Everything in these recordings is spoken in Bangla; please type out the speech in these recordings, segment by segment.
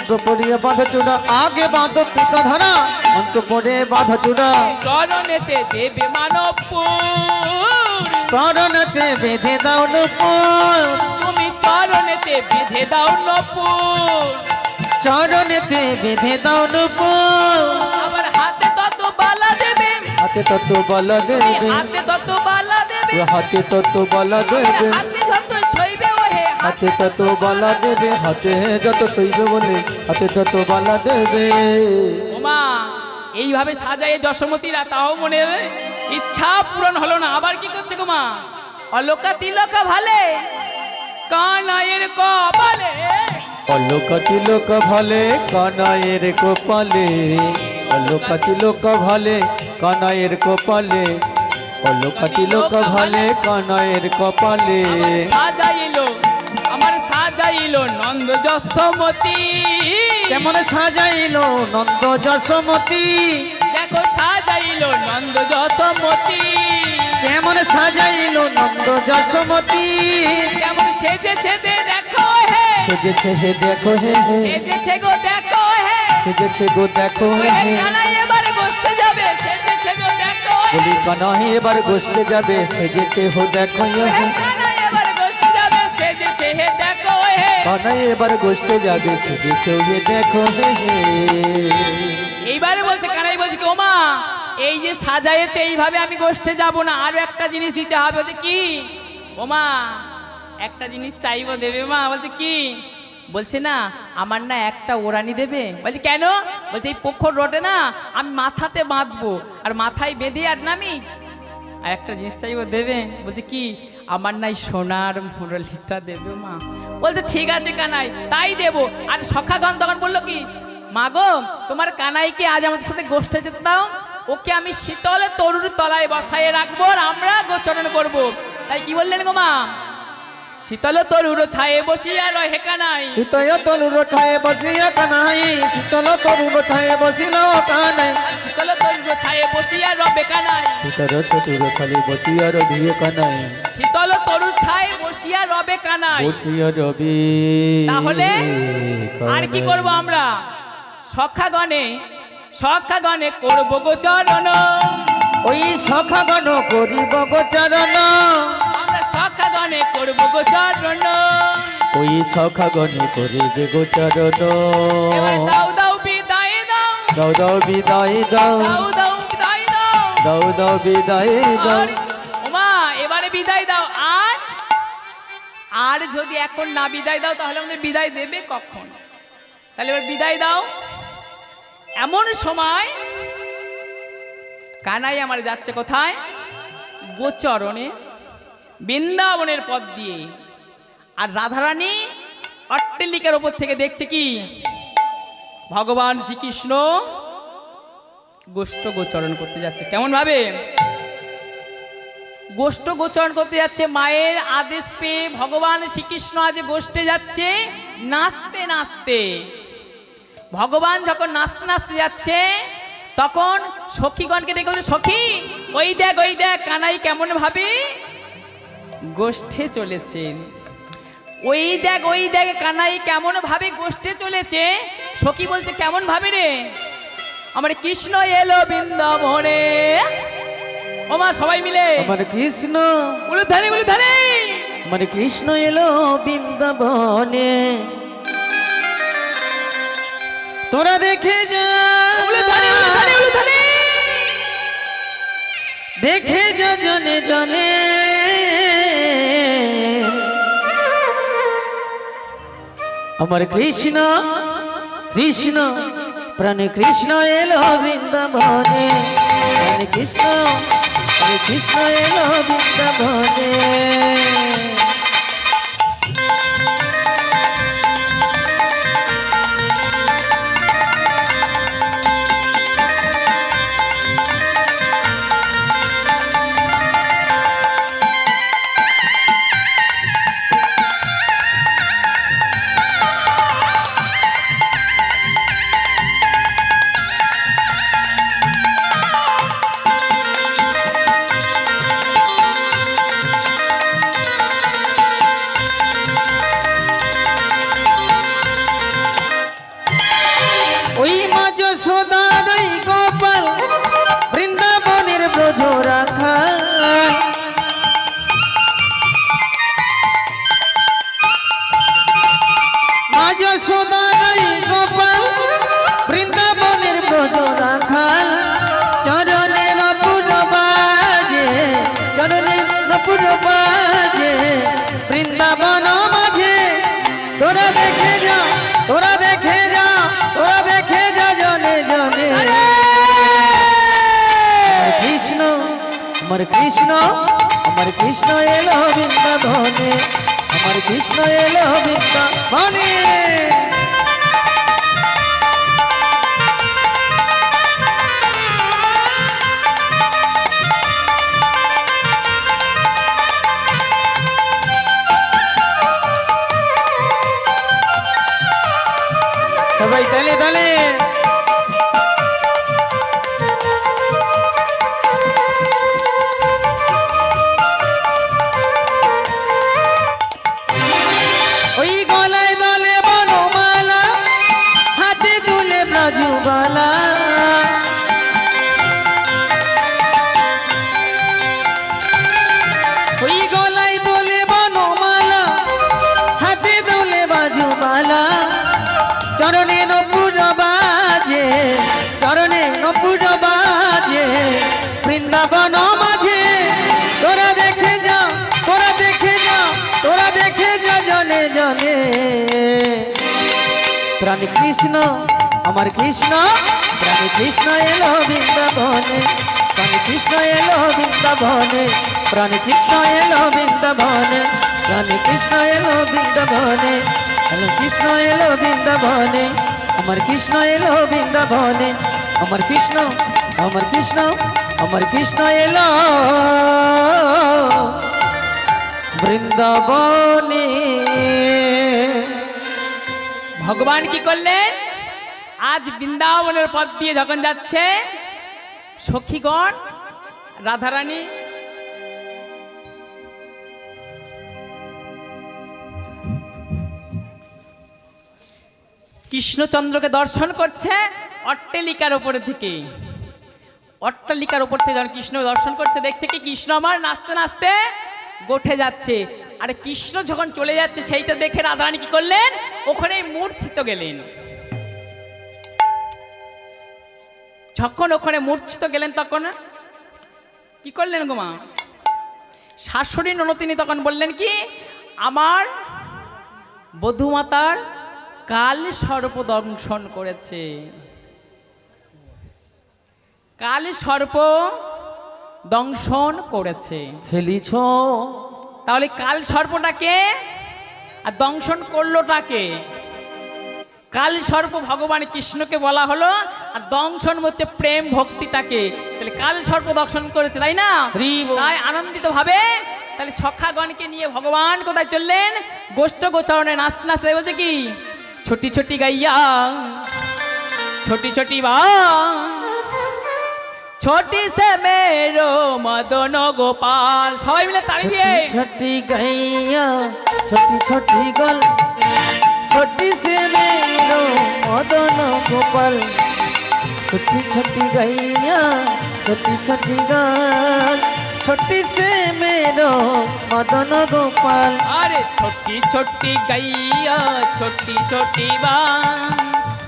অন্ত পড়িয়ে বাঁধ চূড়া আগে বাঁধো পিতা ধরা অন্ত পড়ে বাঁধ চূড়া চরণেতে দেবে মানবপুর চরণেতে বেঁধে দাও নুপুর তুমি চরণেতে বেঁধে দাও নপুর চরণেতে বেঁধে দাও নুপুর আবার হাতে তত বালা দেবে হাতে তত বল তুমি দেবে হাতে তত বালা দেবে হাতে তত বল দেবে হাতে যত সইবে ওহে হাতে তত বলা দেবে হাতে যত সইবে বলে হাতে তত বলা দেবে ওমা এইভাবে সাজায়ে যশোমতীরা তাও মনে ইচ্ছা পূরণ হলো না আবার কি করছে গো মা অলোকা তিলকা ভালে কানাইয়ের কপালে অলোকা তিলক ভালে কানাইয়ের কপালে অলোকা তিলক ভালে কানাইয়ের কপালে অলোকা তিলক ভালে কানাইয়ের কপালে আমার সাজাইলো নন্দ যশোমতী কেমন সাজাইলো নন্দ যশোমতী দেখো সাজাইলো নন্দ যশোমতী কেমন সাজাইলো নন্দ যশোমতী কেমন সেজে সেজে দেখো হে সেজেছে হে দেখো হে হে সেজেছে গো দেখো হে সেজেছে গো দেখো হে হে কানাই এবারে গোসতে যাবে সেজেছে গো দেখো হে বলি কানাই এবার গোসতে যাবে সেজেছে হো দেখো হে হে কানাই এবারে গোসতে যাবে সেজেছে হে দেখো হে কানাই এবার গোসতে যাবে সেজেছে হে দেখো হে হে এইবারে বলছে কানাই বলছে কি ওমা এই যে সাজায়েছে এইভাবে আমি গোষ্ঠে যাব না আরো একটা জিনিস দিতে হবে বলছে কি ওমা একটা জিনিস চাইবো দেবে মা বলছে কি বলছে না আমার না একটা ওড়ানি দেবে বলছে কেন বলছে এই পোখর রোডে না আমি মাথাতে বাঁধবো আর মাথায় বেঁধে আর নামি আর একটা জিনিস চাইবো দেবে বলছে কি আমার নাই সোনার মুরলিটা দেবে মা বলছে ঠিক আছে কানাই তাই দেবো আর সখাগণ তখন বললো কি মা গো তোমার কানাইকে আজ আমাদের সাথে গোষ্ঠে যেতে দাও ওকে আমি শীতলে তরুর তলায় বসায় রাখবো আর আমরা গোচরণ করবো তাই কি বললেন গো মা শীতল তরুর ছায়ে বসিয়া রহে কানাই শীতল তরুর ছায়ে বসিয়া কানাই শীতল তরুর ছায়ে বসিল কানাই শীতল তরুর ছায়ে বসিয়া রবে কানাই শীতল তরুর ছায়ে বসিয়া রবি কানাই শীতল তরুর ছায়ে বসিয়া রবে কানাই বসিয়া রবি তাহলে আর কি করব আমরা সখাগণে করব গোচরণ ওই সখাগণ করিব গোচরণ আমরা সখাগণে করব গোচরণ ওই সখাগণে করিবে গোচরণ এবার দাও দাও বিদায় দাও দাও দাও বিদায় দাও দাও দাও বিদায় দাও দাও দাও বিদায় দাও আর ওমা এবারে বিদায় দাও আর যদি এখন না বিদায় দাও তাহলে আমাদের বিদায় দেবে কখন তাহলে এবার বিদায় দাও এমন সময় কানাই আমার যাচ্ছে কোথায় গোচরণে বৃন্দাবনের পথ দিয়ে আর রাধারানী অট্টালিকার উপর থেকে দেখছে কি ভগবান শ্রীকৃষ্ণ গোষ্ঠ গোচরণ করতে যাচ্ছে কেমন ভাবে গোষ্ঠ গোচরণ করতে যাচ্ছে মায়ের আদেশ পেয়ে ভগবান শ্রীকৃষ্ণ আজ গোষ্ঠে যাচ্ছে নাচতে নাচতে ভগবান যখন নাচতে নাচতে যাচ্ছে তখন সখীগণকে ডেকে বলছে সখী ওই দেখ কানাই কেমন ভাবে গোষ্ঠে চলেছেন ওই দেখ কানাই কেমন ভাবে গোষ্ঠে চলেছে সখী বলছে কেমন ভাবে রে আমার কৃষ্ণ এলো বৃন্দাবনে ওমা সবাই মিলে আমার কৃষ্ণ উলুধ্বনি আমার কৃষ্ণ এলো বৃন্দাবনে তোরা দেখে যা দেখে যা জনে জনে আমার কৃষ্ণ প্রাণ কৃষ্ণ এলো বৃন্দাবনে প্রাণ কৃষ্ণ এলো বৃন্দাবনে বাজে বৃন্দাবন মাঝে তোরা দেখে যা তোরা দেখে যা তোরা দেখে যা জনে জনে কৃষ্ণ আমার কৃষ্ণ আমার কৃষ্ণ এলো বৃন্দাবনে আমার কৃষ্ণ এলো বৃন্দাবনে সবাই তালে তালে ওই গলায় দলে বনমালা হাতে তুলে ব্রজবালা ওই গলায় দলে বনমালা হাতে তুলে বাজুবালা চরণে নপুর বাজে চরণে নপুর বাজে বৃন্দাবন মাঝে তোরা দেখে যা তোরা দেখে যা তোরা দেখে যা জনে জনে প্রাণ কৃষ্ণ আমার কৃষ্ণ প্রাণ কৃষ্ণ এলো বৃন্দাবনে প্রাণ কৃষ্ণ এলো বৃন্দাবনে প্রাণ কৃষ্ণ এলো বৃন্দাবনে প্রাণ কৃষ্ণ এলো বৃন্দাবনে হ্যালো কৃষ্ণ এলো বৃন্দাবনে আমার কৃষ্ণ এলো বৃন্দাবনে আমার কৃষ্ণ আমার কৃষ্ণ আমার কৃষ্ণ এলো বৃন্দাবনে ভগবান কি করলেন আজ বৃন্দাবনের পথ দিয়ে যখন যাচ্ছে সখীগণ রাধারানী কৃষ্ণচন্দ্রকে দর্শন করছে অট্টালিকার উপরে থেকে অট্টালিকার উপর থেকে যখন কৃষ্ণ দর্শন করছে দেখছে কি কৃষ্ণ আমার নাচতে নাচতে গোঠে যাচ্ছে আর কৃষ্ণ যখন চলে যাচ্ছে সেইটা দেখে রাধারানী কি করলেন ওখানে মূর্ছিত গেলেন যখন ওখানে মূর্ছিত গেলেন তখন কি করলেন গো মা শাশুড়ি ননদিনী তখন বললেন কি আমার বধূমাতার কাল সর্প দংশন করেছে কাল সর্প দংশন করেছে খেলিছ তাহলে কাল সর্পটাকে আর দংশন করলোটাকে কাল সর্প ভগবান কৃষ্ণকে বলা হলো আর দংশন হচ্ছে প্রেম ভক্তিটাকে তাহলে কাল সর্প দংশন করেছে তাই না তাই আনন্দিত ভাবে তাহলে সখাগণকে নিয়ে ভগবান কোথায় চললেন গোষ্ঠ গোচারণে নাচতে নাচতে বলছে কি ছোটি ছোটি গাইয়া ছোটি ছোটি বা ছোটি সে মেরো মদন গোপাল সবাই মিলে তালি দিয়ে ছোটি গাইয়া ছোটি ছোটি গল ছোটি সে মেরো মদন গোপাল ছোটি ছোটি গাইয়া ছোটি ছোটি গল ছোটি সে মেরো মদন গোপাল আরে ছোটি ছোটি গাইয়া ছোটি ছোটি বা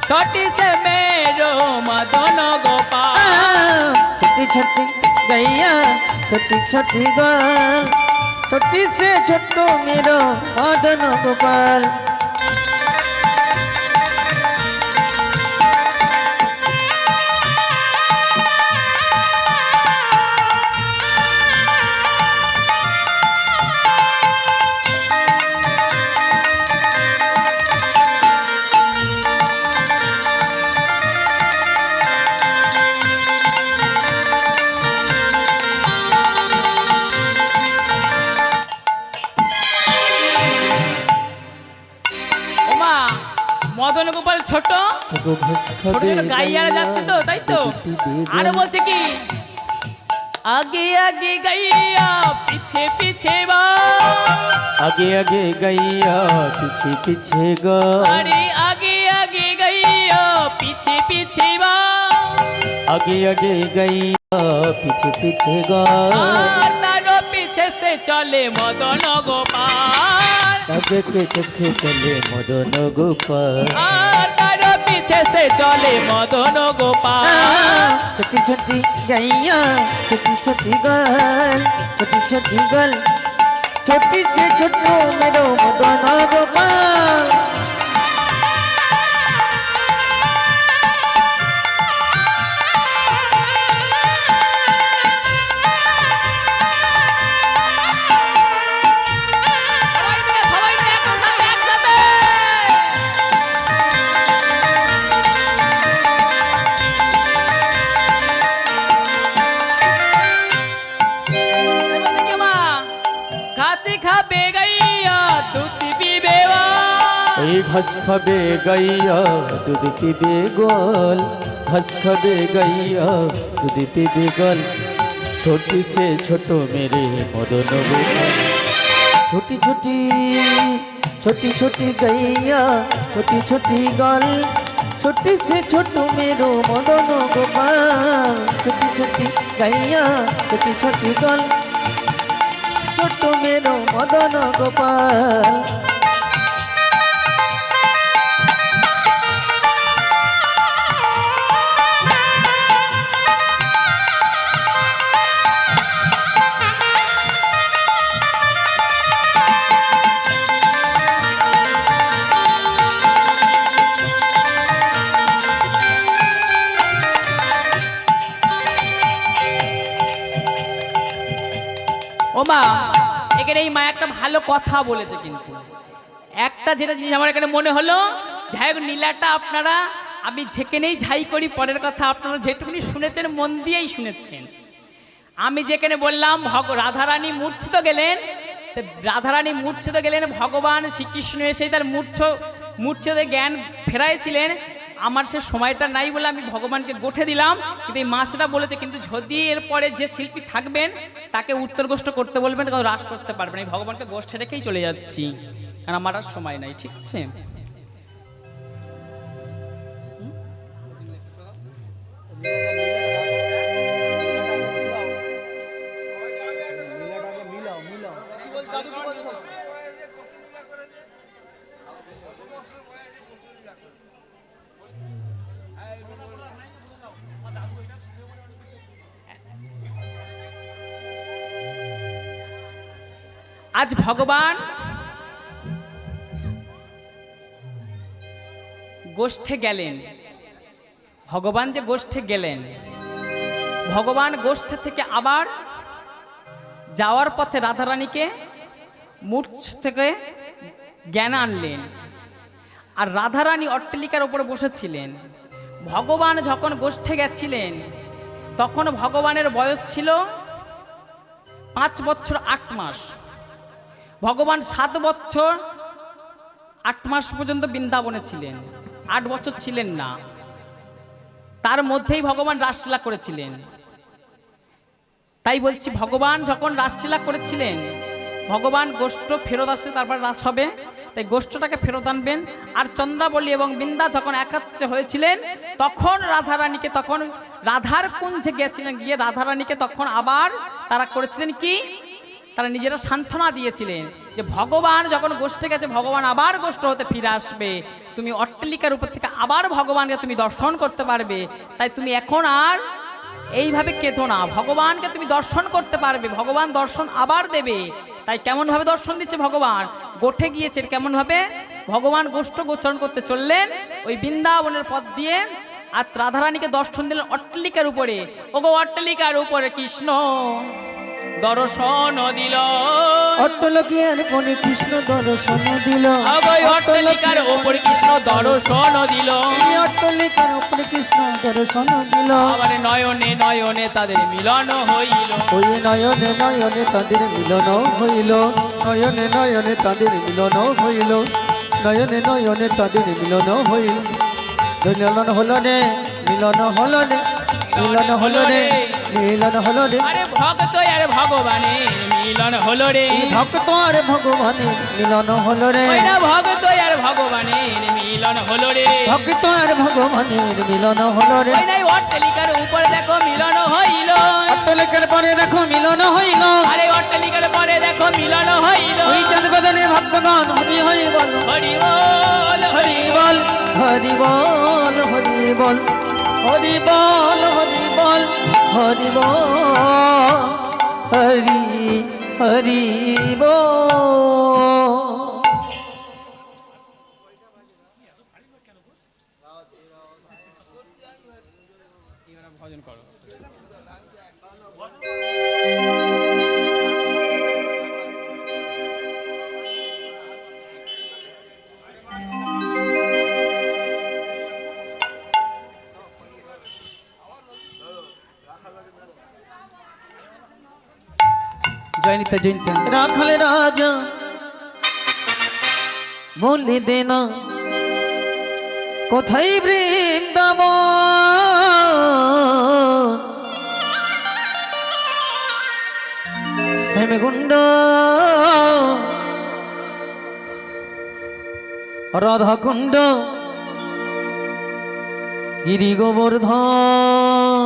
ছোটি সে মেরো মদন গোপাল छोटी छोटी गैया छोटी छोटी गल छोटी से छोटो मेरो मदन गोपाल মদন গোপাল ছোট ছোট ছোট গাইয়ারা যাচ্ছে তো তাই তো আরো বলছে কি আগে আগে গাইয়া পিছে পিছে বা आगे आगे गैया पीछे पीछे गा अरे आगे आगे गैया पीछे पीछे बा आगे आगे गैया पीछे पीछे गा और तारो पीछे से चले मदन गोपाल आगे के चखे चले मदन गोपाल और तारो पीछे से चले मदन गोपाल छोटी छोटी गैया छोटी छोटी गल छोटी छोटी गल छोटी से छोटो मेरो मदन गोपाल সবাই মিলে একসাথে একসাথে দেখি মা খাতে খাবে গাইয়া দুধ পিবে এই ঘাস খাবে গাইয়া দুধ পিবে গোল ঘাস খাবে গাইয়া দুধ পিবে গোল छोटी से छोटो मेरे मदन गोपाल छोटी छोटी छोटी छोटी गैया छोटी छोटी गल छोटी से छोटो मेरो मदन गोपाल छोटी छोटी गैया छोटी छोटी गल छोटो मेरो मदन गोपाल ও মা এখানে এই মা একটা ভালো কথা বলেছে কিন্তু একটা যেটা জিনিস আমার এখানে মনে হলো যাই হোক নীলাটা আপনারা আমি যেখানেই ঝাই করি পরের কথা আপনারা যেটুকুনি শুনেছেন মন দিয়েই শুনেছেন আমি যেখানে বললাম রাধারানী মূর্ছিত গেলেন তো রাধারানী মূর্ছিত গেলেন ভগবান শ্রীকৃষ্ণ এসে তার মূর্ছিত জ্ঞান ফেরাইছিলেন আমার সে সময়টা নাই বলে আমি ভগবানকে গোঠে দিলাম কিন্তু এই মাছটা বলেছে কিন্তু যদি এরপরে যে শিল্পী থাকবেন তাকে উত্তর গোষ্ঠ করতে বলবেন কারণ রাস করতে পারবেন এই ভগবানকে গোষ্ঠে রেখেই চলে যাচ্ছি কারণ আমার আর সময় নাই ঠিক আছে আজ ভগবান গোষ্ঠে গেলেন ভগবান যে গোষ্ঠে গেলেন ভগবান গোষ্ঠে থেকে আবার যাওয়ার পথে রাধারানীকে মূর্ছ থেকে জ্ঞান আনলেন আর রাধারানী অট্টালিকার উপরে বসেছিলেন ভগবান যখন গোষ্ঠে গেছিলেন তখন ভগবানের বয়স ছিল 5 বছর 8 মাস ভগবান 7 বছর 8 মাস পর্যন্ত বৃন্দাবনে ছিলেন 8 বছর ছিলেন না তার মধ্যেই ভগবান রাসলীলা করেছিলেন তাই বলছি ভগবান যখন রাসলীলা করেছিলেন ভগবান গোষ্ঠ ফেরত আসলে তারপর রাস হবে তাই গোষ্ঠটাকে ফেরত আনবেন আর চন্দ্রাবলী এবং বৃন্দা যখন একত্রে হয়েছিলেন তখন রাধারানীকে তখন রাধার কুঞ্জে গিয়েছিলেন গিয়ে রাধারানীকে তখন আবার তারা করেছিলেন কি তারা নিজেরা সান্ত্বনা দিয়েছিলেন যে ভগবান যখন গোষ্ঠে গেছে ভগবান আবার গোষ্ঠ হতে ফিরে আসবে তুমি অট্টালিকার উপর থেকে আবার ভগবানকে তুমি দর্শন করতে পারবে তাই তুমি এখন আর এইভাবে কেঁদো না ভগবানকে তুমি দর্শন করতে পারবে ভগবান দর্শন আবার দেবে তাই কেমনভাবে দর্শন দিচ্ছে ভগবান গোঠে গিয়েছে কেমনভাবে ভগবান গোষ্ঠ গোচরণ করতে চললেন ওই বৃন্দাবনের পথ দিয়ে আর রাধারানীকে দর্শন দিলেন অট্টালিকার উপরে ওগো অট্টালিকার উপরে কৃষ্ণ দর্শন দিল অট্টালিকার কোণে কৃষ্ণ দর্শন দিল অট্টালিকার উপরে কৃষ্ণ দর্শন দিল অট্টালিকার উপরে কৃষ্ণ দর্শন দিল আবার নয়নে নয়নে তাদের মিলন হইল ওই নয়নে নয়নে তাদের মিলন হইল নয়নে নয়নে তাদের মিলন হইল নয়নে নয়নে তাদের মিলন হইল মিলন হলো রে মিলন হলো রে মিলন হলো রে মিলন হলো রে আরে ভক্ত আর ভগবানের মিলন হলো রে ভক্ত আর ভগবানের মিলন হলো রে ভক্ত আর ভগবানের মিলন হলো রে ভক্ত আর ভগবানের মিলন হলো রে অট্টালিকার উপর দেখো মিলন হইল অট্টালিকার পরে দেখো মিলন হইল আরে অট্টালিকার পরে দেখো মিলন হইল ওই চাঁদ বদনে ভক্তগণ হরি হরি বল হরি বল হরি বল হরি বল হরি বল হরি বল হরি বল হরি বল হরি হরিব। জয় নিত্য জয় নিত্য। রাখাল রাজা বলে দেনা কোথায় বৃন্দাবন, শ্যামকুণ্ড রাধাকুণ্ড গিরি গোবর্ধন।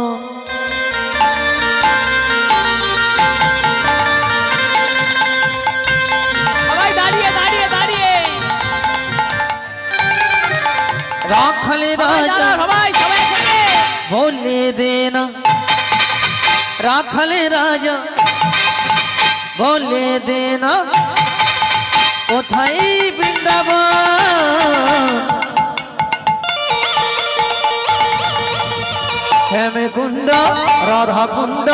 সবাই দাঁড়িয়ে দাঁড়িয়ে দাঁড়িয়ে রাখাল রাজা সবাই সবাই একসাথে। বলে দেনা, রাখাল রাজা বলে দেনা কোথায় বৃন্দাবন, শ্যামকুণ্ড রাধাকুণ্ড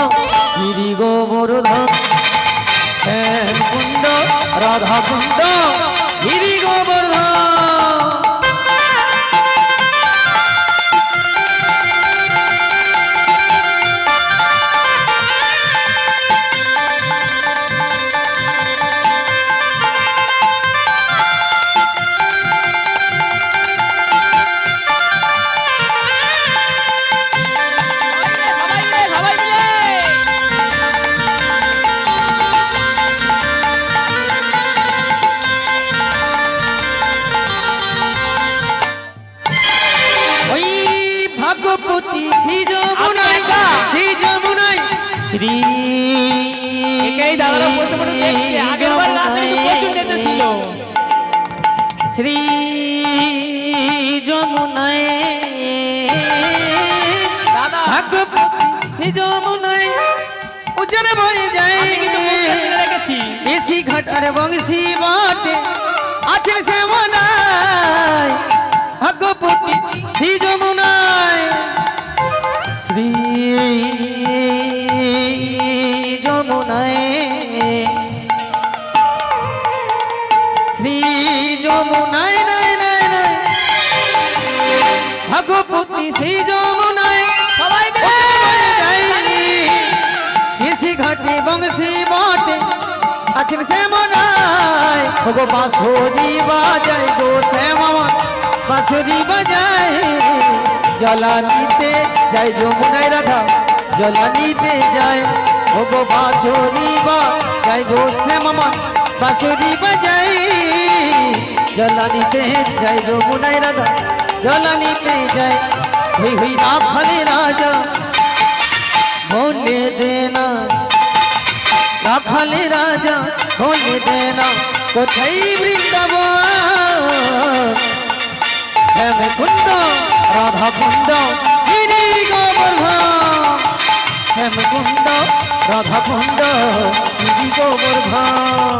গিরি গোবর্ধন, শ্যামকুণ্ড রাধাকুণ্ড গিরি গোবর্ধন। সবাই মিলে সবাই মিলে ওই ভাগবতী শ্রী যমুনায়, শ্রী যমুনায় শ্রী একেই দাদারা বসে বসে দেখছে। আগেরবার রাতে একটু প্রচুর নেচে ছিল। শ্রী যমুনায় দাদা ভাগবতী শ্রী যমুনায় উজ্জ্বল বয়ে যায়, আমি কিন্তু মুখটা তুলে রেখেছি। দেশি ঘাটার বংশী বটে আছেন শ্যামনায়, ভাগবতী শ্রী যমুনায়, শ্রী যমুনায়, শ্রী যমুনায় নাই নাই নাই, ভাগবতী শ্রী যমুনায় সবাই মিলে যায়নি, দেশি ঘাটে বংশী বটে আছেন শ্যামনায়, গো বাঁশরি বাজায় গো শ্যামা বাঁশরি বাজায়, জলা নিতে যায় যমুনায় রাধা জলা নিতে যায়, গো বাঁশরি বাজায় গো শ্যামা বাঁশরি বাজায়, জলা নিতে যায় যমুনায় রাধা জলা নিতে যায়। হই হই রাখাল রাজা বলে দেনা, রাখাল রাজা বলে দেনা কোথায় বৃন্দাবন, শ্যামকুণ্ড রাধাকুণ্ড গিরি গোবর্ধন, শ্যামকুণ্ড রাধাকুণ্ড গিরি গোবর্ধন।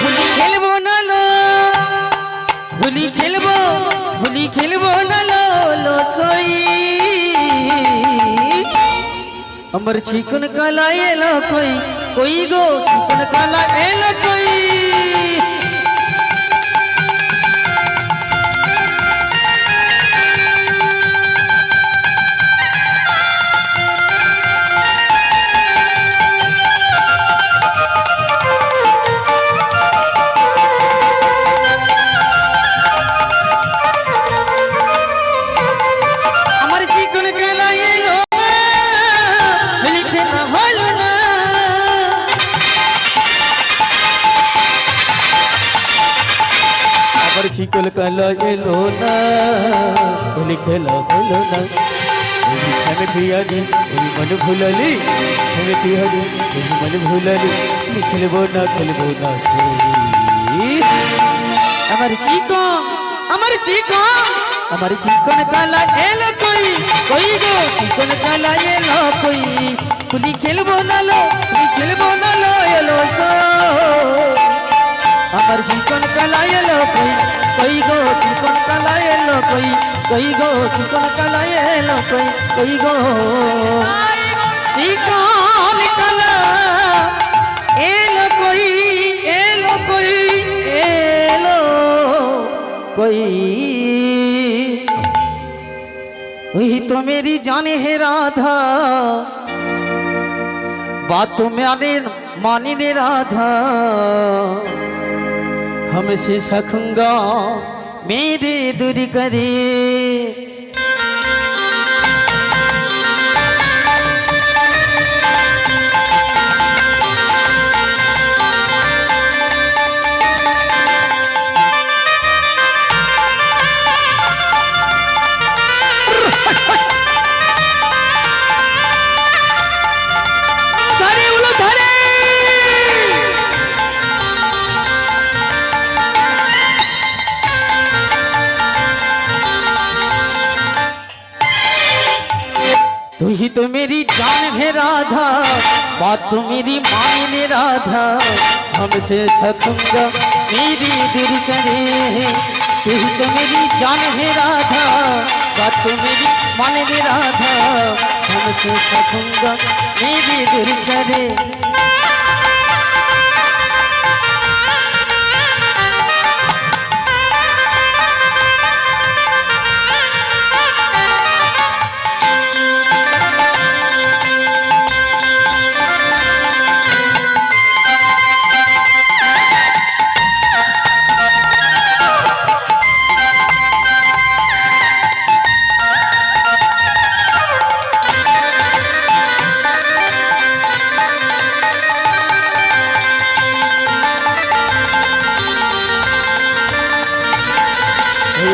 হোলি খেলবো না লো, হোলি খেলবো, হোলি খেলবো না লো লো সই, আমার চিকন কালা এলো কই, কই গো চিকন কালা এলো কই, আমার চিকন কালা এলো না, হোলি খেলা হলো না, শিকল কালা এলো না হোলি খেলা হলো না আমি প্রিয়াদি ওই মন ভুলালি আমি প্রিয়াদি ওই মন ভুলালি খেলবো না সেই। আমার চিকন আমার চিকন কালা এলো কই গো চিকন কালা এলো কই হোলি খেলবো না লো এলো সো আমার চিকন কালা এলো কই গো চিকন কালা এলো কই গো চিকন কালা এলো কই গো চিকন কালা এলো कोई वही तो मेरी जाने है राधा बात तो मानी ने राधा हमसे सखूंगा मेरे दूरी करे तू ही तो मेरी जान है राधा बात तो मेरी मायने राधा हमसे सखूंगा मेरी दूर करे तू ही तो मेरी जान है राधा बात तो मेरी मायने राधा हमसे सखूंगा मेरी दूर करे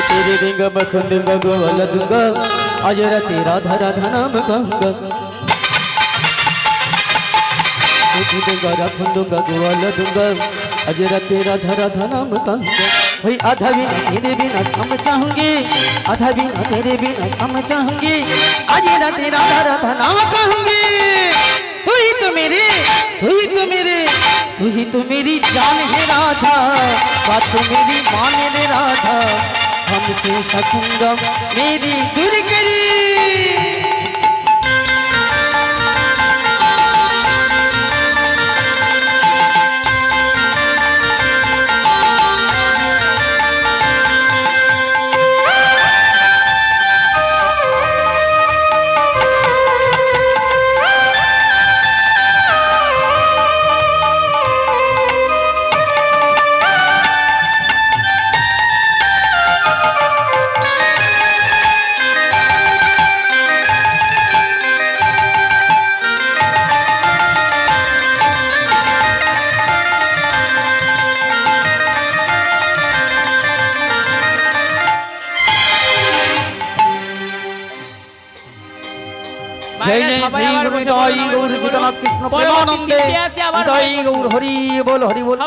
तेरे देंगा मखन दूंगा गोवाला दूंगा आज राते राधा राधा नाम कहूंगा दूंगा राखन दूंगा गोवाला दूंगा आज राते राधा राधा नाम कहूंगा वही आधा बिना तेरे बिना हम चाहूंगी आधा बिना तेरे बिना हम चाहूंगी आज राते राधा राधा नाम कहूंगी तू ही तो मेरी जान है राधा बात तो मेरी मान है राधा हमसे सखूंगा मेरी दूर करी जय जय श्री गुरु हरि गौर जगन्नाथ कृष्ण प्रेमानंदे जय गौर हरि बोल